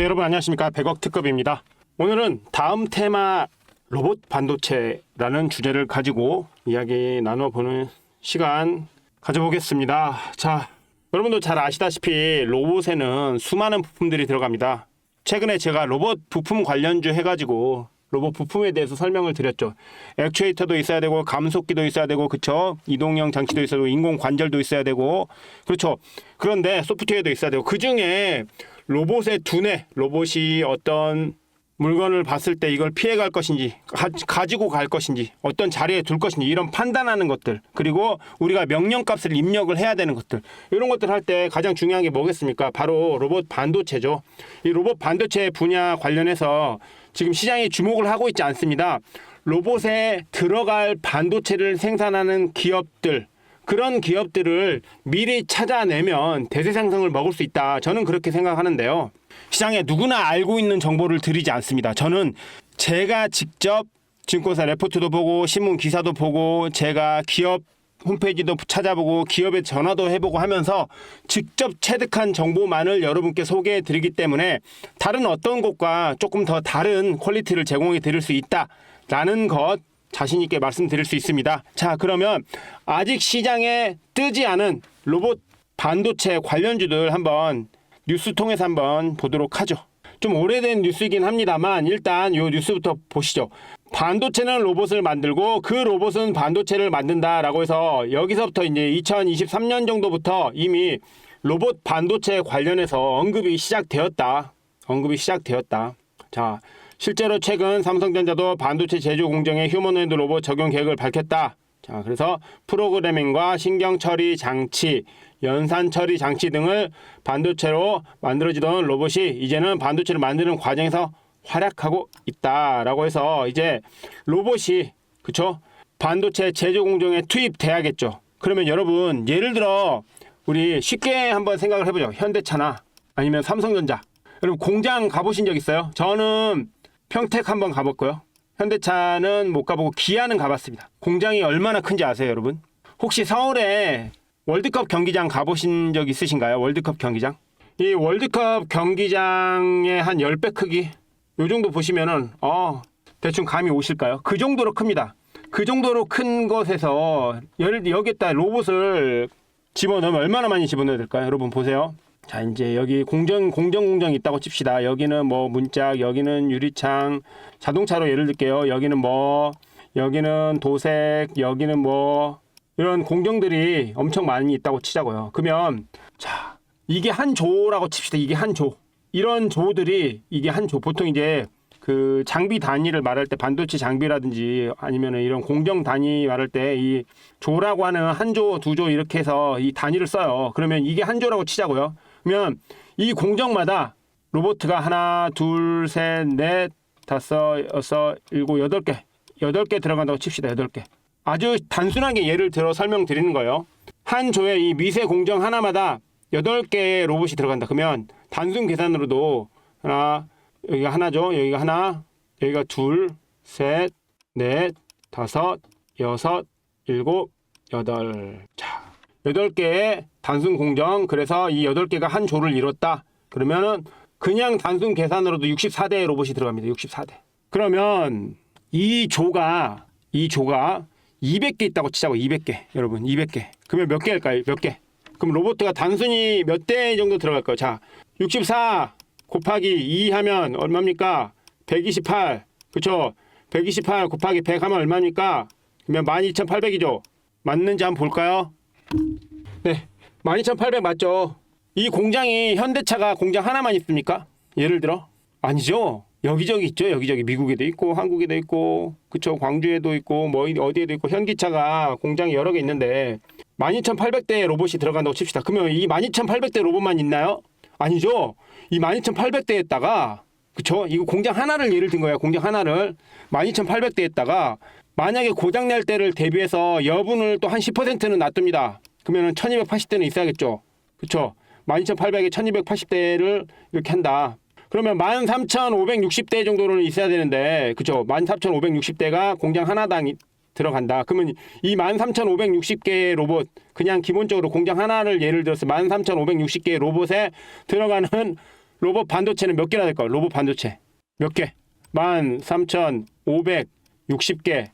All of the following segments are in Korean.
여러분 안녕하십니까. 100억 특급입니다. 오늘은 다음 테마 로봇 반도체라는 주제를 가지고 이야기 나눠보는 시간 가져보겠습니다. 자, 여러분도 잘 아시다시피 로봇에는 수많은 부품들이 들어갑니다. 최근에 제가 로봇 부품 관련주 해가지고 로봇 부품에 대해서 설명을 드렸죠. 액추에이터도 있어야 되고 감속기도 있어야 되고 그쵸? 이동형 장치도 있어야 되고 인공 관절도 있어야 되고 그렇죠. 그런데 소프트웨어도 있어야 되고 그중에 로봇의 두뇌, 로봇이 어떤 물건을 봤을 때 이걸 피해갈 것인지 가지고 갈 것인지 어떤 자리에 둘 것인지 이런 판단하는 것들, 그리고 우리가 명령값을 입력을 해야 되는 것들, 이런 것들 할 때 가장 중요한 게 뭐겠습니까? 바로 로봇 반도체죠. 이 로봇 반도체 분야 관련해서 지금 시장에 주목을 하고 있지 않습니다. 로봇에 들어갈 반도체를 생산하는 기업들, 그런 기업들을 미리 찾아내면 대세상승을 먹을 수 있다. 저는 그렇게 생각하는데요. 시장에 누구나 알고 있는 정보를 드리지 않습니다. 저는 제가 직접 증권사 레포트도 보고 신문 기사도 보고 제가 기업 홈페이지도 찾아보고 기업에 전화도 해보고 하면서 직접 체득한 정보만을 여러분께 소개해 드리기 때문에 다른 어떤 곳과 조금 더 다른 퀄리티를 제공해 드릴 수 있다라는 것 자신 있게 말씀드릴 수 있습니다. 자, 그러면 아직 시장에 뜨지 않은 로봇 반도체 관련주들 한번 뉴스 통해서 한번 보도록 하죠. 좀 오래된 뉴스이긴 합니다만 일단 이 뉴스부터 보시죠. 반도체는 로봇을 만들고 그 로봇은 반도체를 만든다라고 해서 여기서부터 이제 2023년 정도부터 이미 로봇 반도체 관련해서 언급이 시작되었다. 자, 실제로 최근 삼성전자도 반도체 제조 공정에 휴머노이드 로봇 적용 계획을 밝혔다. 자, 그래서 프로그래밍과 신경 처리 장치, 연산 처리 장치 등을 반도체로 만들어지던 로봇이 이제는 반도체를 만드는 과정에서 활약하고 있다라고 해서 이제 로봇이 그쵸? 반도체 제조 공정에 투입돼야겠죠. 그러면 여러분 예를 들어 우리 쉽게 한번 생각을 해보죠. 현대차나 아니면 삼성전자. 여러분 공장 가보신 적 있어요? 저는 평택 한번 가봤고요. 현대차는 못 가보고 기아는 가봤습니다. 공장이 얼마나 큰지 아세요, 여러분? 혹시 서울에 월드컵 경기장 가보신 적 있으신가요? 월드컵 경기장? 이 월드컵 경기장의 한 10배 크기? 요 정도 보시면은 대충 감이 오실까요? 그 정도로 큽니다. 그 정도로 큰 것에서 여기에다 로봇을 집어넣으면 얼마나 많이 집어넣어야 될까요? 여러분 보세요. 자, 이제 여기 공정이 있다고 칩시다. 여기는 뭐 문짝, 여기는 유리창, 자동차로 예를 들게요. 여기는 도색, 여기는 뭐 이런 공정들이 엄청 많이 있다고 치자고요. 그러면 자, 이게 한 조라고 칩시다. 이게 한 조. 이런 조들이 이게 한 조. 보통 이제 그 장비 단위를 말할 때 반도체 장비라든지 아니면 이런 공정 단위 말할 때 이 조라고 하는 한 조, 두 조 이렇게 해서 이 단위를 써요. 그러면 이게 한 조라고 치자고요. 그러면 이 공정마다 로봇가 하나, 둘, 셋, 넷, 다섯, 여섯, 일곱, 8개. 8개 들어간다고 칩시다. 8개. 아주 단순하게 예를 들어 설명드리는 거예요. 한 조에 이 미세 공정 하나마다 8개의 로봇이 들어간다. 그러면 단순 계산으로도 여기가 하나죠. 여기가 하나, 여기가 둘, 셋, 넷, 다섯, 여섯, 일곱, 여덟. 자, 8개의 단순 공정. 그래서 이 8개가 한 조를 이뤘다. 그러면은 그냥 단순 계산으로도 64대의 로봇이 들어갑니다. 64대. 그러면 이 조가 200개 있다고 치자고. 200개. 여러분 200개. 그러면 몇 개일까요? 몇 개? 그럼 로봇가 단순히 몇 대 정도 들어갈까요? 자, 64 곱하기 2 하면 얼마입니까? 128. 그쵸? 128 곱하기 100 하면 얼마입니까? 그러면 12800이죠. 맞는지 한번 볼까요? 네, 12800 맞죠? 이 공장이 현대차가 공장 하나만 있습니까? 예를 들어? 아니죠. 여기저기 있죠. 여기저기 미국에도 있고 한국에도 있고 그쵸? 광주에도 있고 뭐 어디에도 있고 현기차가 공장이 여러 개 있는데 12800대의 로봇이 들어간다고 칩시다. 그러면 이 12800대 로봇만 있나요? 아니죠. 이 12800대에다가 그쵸? 이거 공장 하나를 예를 든 거야. 공장 하나를 12800대에다가 만약에 고장날 때를 대비해서 여분을 또 한 10%는 놔둡니다. 그러면 1280대는 있어야겠죠. 그쵸? 12800에 1280대를 이렇게 한다. 그러면 13560대 정도는 있어야 되는데 그쵸? 13560대가 공장 하나당 들어간다. 그러면 이 13560개의 로봇, 그냥 기본적으로 공장 하나를 예를 들어서 13560개의 로봇에 들어가는 로봇 반도체는 몇 개나 될까요? 로봇 반도체 몇 개? 13,560개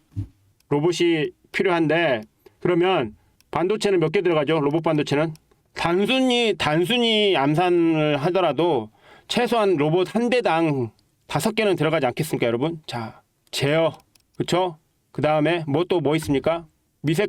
로봇이 필요한데, 그러면 반도체는 몇 개 들어가죠? 로봇 반도체는 단순히 암산을 하더라도 최소한 로봇 한 대당 5개는 들어가지 않겠습니까, 여러분? 자, 제어, 그쵸? 그 다음에 뭐 있습니까? 미세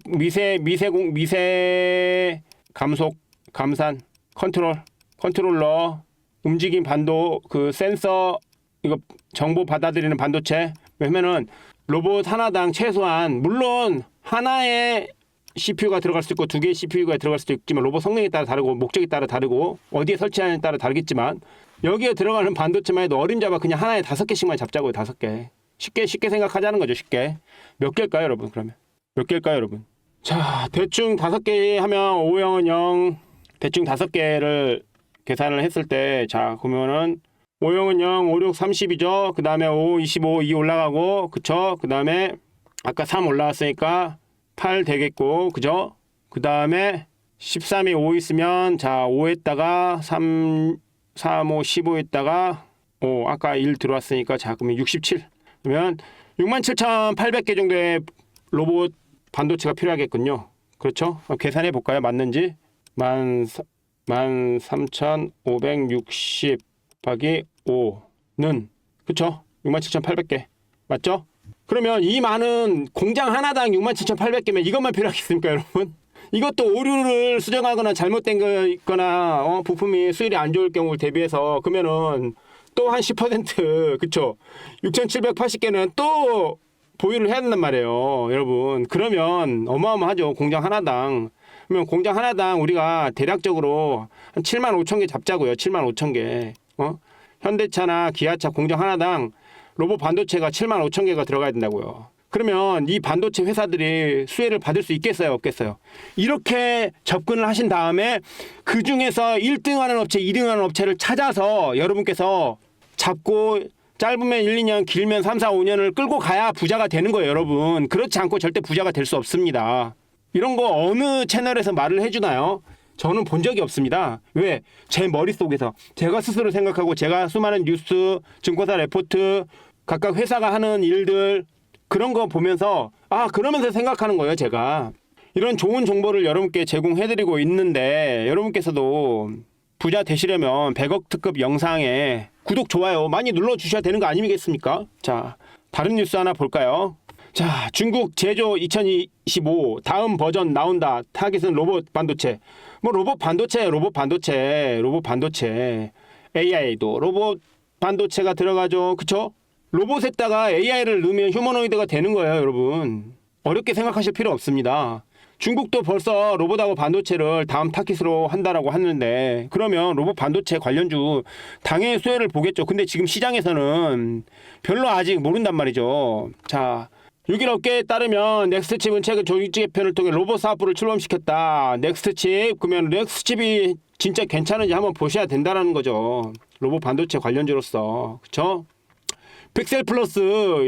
감속, 감산, 컨트롤러, 움직임 반도, 그 센서, 이거 정보 받아들이는 반도체. 왜냐면은 로봇 하나당 최소한, 물론 하나의 CPU가 들어갈 수 있고 2개의 CPU가 들어갈 수도 있지만 로봇 성능에 따라 다르고 목적에 따라 다르고 어디에 설치하느냐에 따라 다르겠지만, 여기에 들어가는 반도체만 해도 어림잡아 그냥 하나에 5개씩만 잡자고요. 5개. 쉽게 생각하자는 거죠. 쉽게. 몇 개일까요, 여러분? 그러면 몇 개일까요, 여러분? 자, 대충 5개 하면 5형은 0, 대충 5개를 계산을 했을 때, 자, 그러면은 5형은 0, 5, 6, 30이죠. 그 다음에 5, 25, 2 올라가고, 그쵸? 그 다음에 아까 3 올라왔으니까 8 되겠고, 그죠? 그 다음에 13이 5 있으면, 자, 5에다가 3, 5, 15에다가 5, 아까 1 들어왔으니까, 자, 그러면 67. 그러면 67,800개 정도의 로봇 반도체가 필요하겠군요. 그렇죠? 계산해 볼까요? 맞는지? 13,560 곱하기 5는, 그쵸? 67,800개. 맞죠? 그러면 이 많은 공장 하나당 67,800개면 이것만 필요하겠습니까, 여러분? 이것도 오류를 수정하거나 잘못된 거나 부품이 수율이 안 좋을 경우를 대비해서, 그러면은 또 한 10%, 그쵸? 6,780개는 또 보유를 해야 된단 말이에요, 여러분. 그러면 어마어마하죠, 공장 하나당. 그러면 공장 하나당 우리가 대략적으로 한 75,000개 잡자고요. 75,000개. 현대차나 기아차 공장 하나당 로봇 반도체가 75,000개가 들어가야 된다고요. 그러면 이 반도체 회사들이 수혜를 받을 수 있겠어요, 없겠어요? 이렇게 접근을 하신 다음에 그 중에서 1등하는 업체, 2등하는 업체를 찾아서 여러분께서 잡고, 짧으면 1, 2년, 길면 3, 4, 5년을 끌고 가야 부자가 되는 거예요, 여러분. 그렇지 않고 절대 부자가 될 수 없습니다. 이런 거 어느 채널에서 말을 해주나요? 저는 본 적이 없습니다. 왜? 제 머릿속에서 제가 스스로 생각하고, 제가 수많은 뉴스, 증권사 레포트, 각각 회사가 하는 일들, 그런 거 보면서 그러면서 생각하는 거예요. 제가 이런 좋은 정보를 여러분께 제공해드리고 있는데, 여러분께서도 부자 되시려면 100억 특급 영상에 구독, 좋아요 많이 눌러주셔야 되는 거 아니겠습니까? 자, 다른 뉴스 하나 볼까요? 자, 중국 제조 2025 다음 버전 나온다. 타깃은 로봇 반도체. 로봇 반도체. AI도 로봇 반도체가 들어가죠. 그쵸? 로봇에다가 AI를 넣으면 휴머노이드가 되는 거예요, 여러분. 어렵게 생각하실 필요 없습니다. 중국도 벌써 로봇하고 반도체를 다음 타깃으로 한다라고 하는데, 그러면 로봇 반도체 관련주 당연히 수혜를 보겠죠. 근데 지금 시장에서는 별로 아직 모른단 말이죠. 자, 6일 업계에 따르면 넥스트칩은 최근 조직지 개편을 통해 로봇 사업부를 출범시켰다. 넥스트칩, 그러면 넥스트칩이 진짜 괜찮은지 한번 보셔야 된다는 거죠. 로봇 반도체 관련주로서. 그쵸? 픽셀 플러스,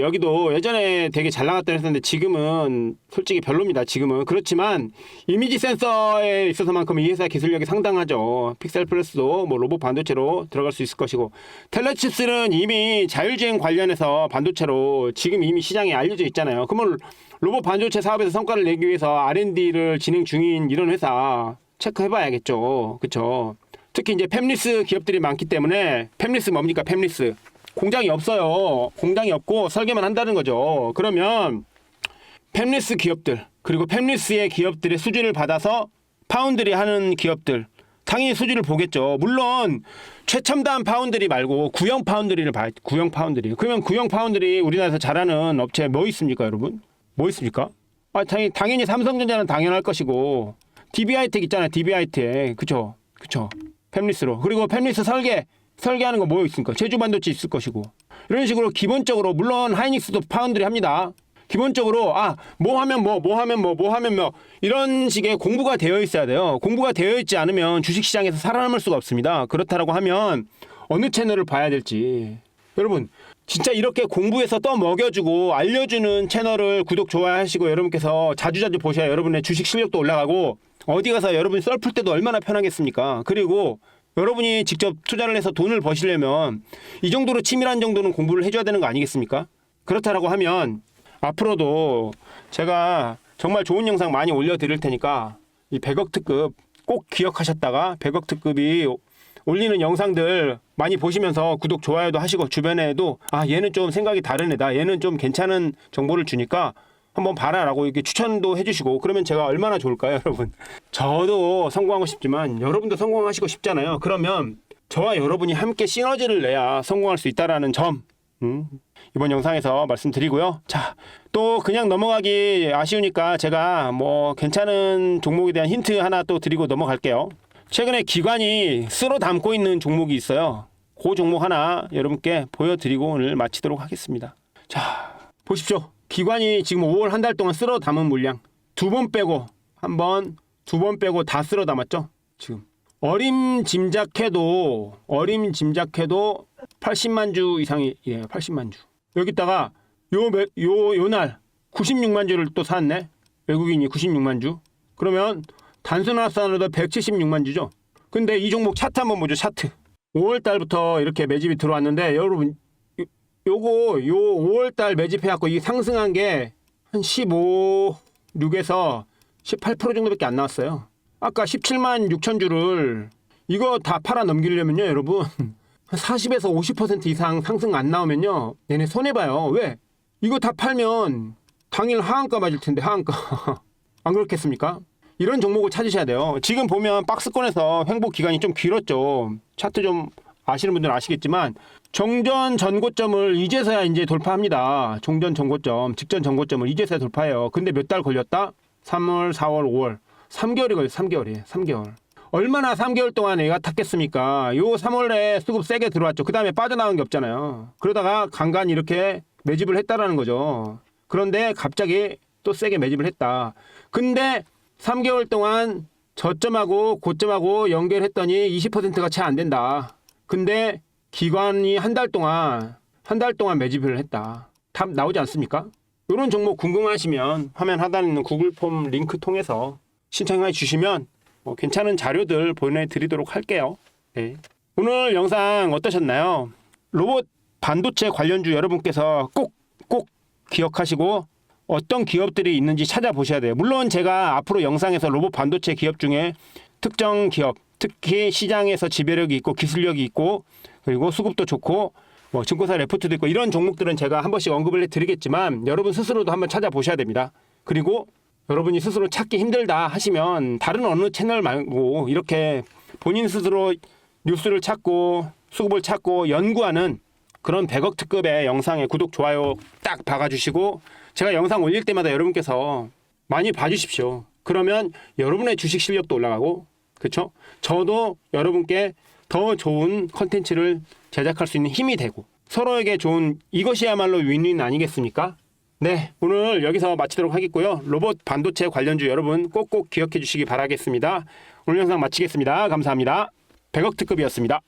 여기도 예전에 되게 잘 나갔던 회사인데 지금은 솔직히 별로입니다. 지금은. 그렇지만 이미지 센서에 있어서만큼 이 회사 기술력이 상당하죠. 픽셀 플러스도 로봇 반도체로 들어갈 수 있을 것이고, 텔레칩스는 이미 자율주행 관련해서 반도체로 지금 이미 시장에 알려져 있잖아요. 그러면 로봇 반도체 사업에서 성과를 내기 위해서 R&D를 진행 중인 이런 회사 체크해봐야겠죠. 그쵸? 특히 이제 팹리스 기업들이 많기 때문에. 팹리스 뭡니까? 팹리스 공장이 없어요. 공장이 없고 설계만 한다는 거죠. 그러면 팹리스 기업들, 그리고 팹리스의 기업들의 수주를 받아서 파운드리 하는 기업들, 당연히 수주를 보겠죠. 물론 최첨단 파운드리 말고 구형 파운드리를 봐요. 구형 파운드리. 그러면 구형 파운드리 우리나라에서 잘하는 업체 뭐 있습니까, 여러분? 뭐 있습니까? 당연히 삼성전자는 당연할 것이고, DB하이텍 있잖아요. DB하이텍. 그쵸? 팹리스로. 그리고 팹리스 설계하는 거 뭐 있습니까? 제주 반도체 있을 것이고. 이런 식으로 기본적으로, 물론 하이닉스도 파운드리 합니다. 기본적으로 뭐 하면 이런 식의 공부가 되어 있어야 돼요. 공부가 되어 있지 않으면 주식시장에서 살아남을 수가 없습니다. 그렇다라고 하면 어느 채널을 봐야 될지. 여러분 진짜 이렇게 공부해서 또 먹여주고 알려주는 채널을 구독, 좋아하시고 여러분께서 자주자주 보셔야 여러분의 주식 실력도 올라가고, 어디 가서 여러분이 썰 풀 때도 얼마나 편하겠습니까? 그리고 여러분이 직접 투자를 해서 돈을 버시려면 이 정도로 치밀한 정도는 공부를 해줘야 되는 거 아니겠습니까? 그렇다라고 하면 앞으로도 제가 정말 좋은 영상 많이 올려드릴 테니까 이 100억 특급 꼭 기억하셨다가 100억 특급이 올리는 영상들 많이 보시면서 구독, 좋아요도 하시고 주변에도 얘는 좀 생각이 다른 애다. 얘는 좀 괜찮은 정보를 주니까 한번 봐라라고 이렇게 추천도 해주시고 그러면 제가 얼마나 좋을까요, 여러분? 저도 성공하고 싶지만 여러분도 성공하시고 싶잖아요. 그러면 저와 여러분이 함께 시너지를 내야 성공할 수 있다라는 점 이번 영상에서 말씀드리고요. 자, 또 그냥 넘어가기 아쉬우니까 제가 뭐 괜찮은 종목에 대한 힌트 하나 또 드리고 넘어갈게요. 최근에 기관이 쓸어 담고 있는 종목이 있어요. 그 종목 하나 여러분께 보여드리고 오늘 마치도록 하겠습니다. 자, 보십시오. 기관이 지금 5월 한 달 동안 쓸어 담은 물량 두 번 빼고 다 쓸어 담았죠. 지금 어림짐작해도 80만 주 이상이 80만 주. 여기다가 요날 96만 주를 또 샀네. 외국인이 96만 주. 그러면 단순 합산으로도 176만 주죠. 근데 이 종목 차트 한번 보죠. 차트. 5월 달부터 이렇게 매집이 들어왔는데 여러분 요 5월 달 매집해갖고 이 상승한 게 한 6에서 18% 정도밖에 안 나왔어요. 아까 17만 6천 주를 이거 다 팔아 넘기려면요, 여러분 한 40에서 50% 이상 상승 안 나오면요, 얘네 손해봐요. 왜? 이거 다 팔면 당일 하한가 맞을 텐데 하한가 안 그렇겠습니까? 이런 종목을 찾으셔야 돼요. 지금 보면 박스권에서 횡보 기간이 좀 길었죠. 차트 좀 아시는 분들은 아시겠지만 정전 전고점을 이제서야 이제 돌파합니다. 종전 전고점, 직전 전고점을 이제서야 돌파해요. 근데 몇 달 걸렸다? 3월, 4월, 5월. 3개월이 걸렸어요. 3개월. 얼마나 3개월 동안 애가 탔겠습니까? 요 3월에 수급 세게 들어왔죠. 그 다음에 빠져나온 게 없잖아요. 그러다가 간간히 이렇게 매집을 했다라는 거죠. 그런데 갑자기 또 세게 매집을 했다. 근데 3개월 동안 저점하고 고점하고 연결했더니 20%가 채 안 된다. 근데 기관이 한 달 동안 매집을 했다. 답 나오지 않습니까? 이런 종목 궁금하시면 화면 하단에 있는 구글 폼 링크 통해서 신청해 주시면 괜찮은 자료들 보내드리도록 할게요. 네. 오늘 영상 어떠셨나요? 로봇 반도체 관련주 여러분께서 꼭 기억하시고 어떤 기업들이 있는지 찾아보셔야 돼요. 물론 제가 앞으로 영상에서 로봇 반도체 기업 중에 특정 기업, 특히 시장에서 지배력이 있고 기술력이 있고 그리고 수급도 좋고 뭐 증권사 레포트도 있고 이런 종목들은 제가 한 번씩 언급을 해드리겠지만 여러분 스스로도 한번 찾아보셔야 됩니다. 그리고 여러분이 스스로 찾기 힘들다 하시면 다른 어느 채널 말고 이렇게 본인 스스로 뉴스를 찾고 수급을 찾고 연구하는 그런 100억 특급의 영상에 구독, 좋아요 딱 박아주시고 제가 영상 올릴 때마다 여러분께서 많이 봐주십시오. 그러면 여러분의 주식 실력도 올라가고 그렇죠? 저도 여러분께 더 좋은 컨텐츠를 제작할 수 있는 힘이 되고 서로에게 좋은 이것이야말로 윈윈 아니겠습니까? 네, 오늘 여기서 마치도록 하겠고요. 로봇 반도체 관련주 여러분 꼭꼭 기억해 주시기 바라겠습니다. 오늘 영상 마치겠습니다. 감사합니다. 100억 특급이었습니다.